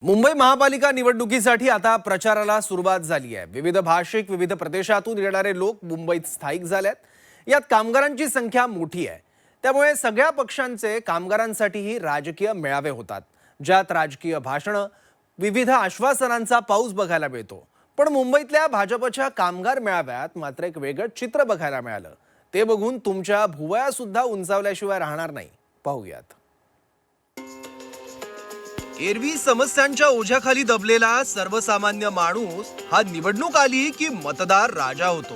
मुंबई महापालिका निवडणुकीसाठी आता प्रचाराला सुरुवात झाली आहे। विविध भाषिक विविध प्रदेशातून येणारे लोक मुंबईत स्थायिक झालेत। यात कामगारांची संख्या मोठी आहे, त्यामुळे सगळ्या पक्षांचे कामगारांसाठीही राजकीय मेळावे होतात, ज्यात राजकीय भाषणं, विविध आश्वासनांचा पाऊस बघायला मिळतो। पण मुंबईतल्या भाजपच्या कामगार मेळाव्यात मात्र एक वेगळं चित्र बघायला मिळालं। ते बघून तुमच्या भुवया सुद्धा उंचावल्याशिवाय राहणार नाही। पाहूयात। एरवी समस्यांच्या ओझ्याखाली दबलेला सर्वसामान्य माणूस हा निवडणूक आली की मतदार राजा होतो।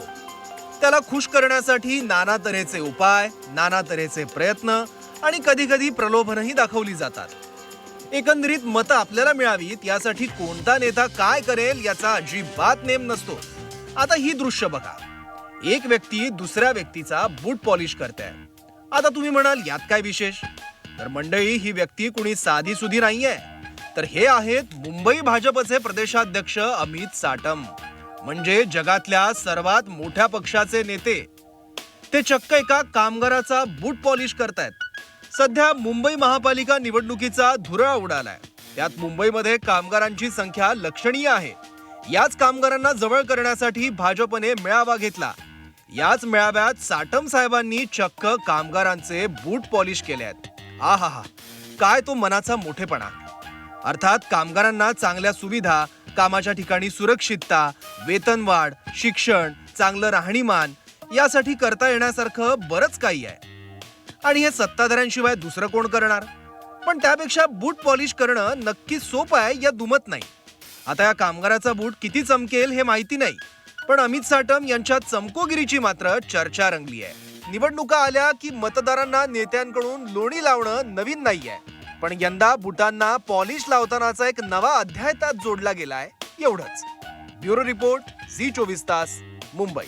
त्याला खुश करण्यासाठी नाना तऱ्हेचे उपाय, नाना तऱ्हेचे प्रयत्न आणि कधी कधी प्रलोभनही दाखवली जातात। एकंदरीत मतं आपल्याला मिळावीत यासाठी कोणता नेता काय करेल याचा अजिबात नेम नसतो। आता ही दृश्य बघा, एक व्यक्ती दुसऱ्या व्यक्तीचा बूट पॉलिश करते। आता तुम्ही म्हणाल यात काय विशेष? तर मंडळी, ही व्यक्ती कुणी साधी सुधी नाहीये, तर हे आहेत मुंबई भाजपचे प्रदेशाध्यक्ष अमित साटम, म्हणजे जगातल्या सर्वात मोठ्या पक्षाचे नेते। ते चक्क एका कामगाराचा बूट पॉलिश करतायत। सध्या मुंबई महापालिका निवडणुकीचा धुरळा उडालाय। त्यात मुंबईमध्ये कामगारांची संख्या लक्षणीय आहे। याच कामगारांना जवळ करण्यासाठी भाजपने मेळावा घेतला। याच मेळाव्यात साटम साहेबांनी चक्क कामगारांचे बूट पॉलिश केले आहेत। आहा, काय तो मनाचा मोठेपणा! अर्थात कामगारांना चांगल्या सुविधा, कामाच्या ठिकाणी सुरक्षितता, वेतनवाढ, शिक्षण, चांगलं राहणीमान यासाठी करता येण्यासारखं बरंच काही आहे। आणि हे सत्ताधाऱ्यांशिवाय दुसरं कोण करणार? पण त्यापेक्षा बूट पॉलिश करणं नक्की सोपं आहे या दुमत नाही। आता या कामगाराचा बूट किती चमकेल हे माहिती नाही, पण अमित साटम यांच्या चमकोगिरीची मात्र चर्चा रंगली आहे। निवडणुका आल्या की मतदारांना नेत्यांकडून लोणी लावणं नवीन नाहीये, पण यंदा बुटांना पॉलिश लावतानाचा एक नवा अध्याय त्यात जोडला गेलाय, एवढंच। ब्युरो रिपोर्ट, झी 24 तास, मुंबई।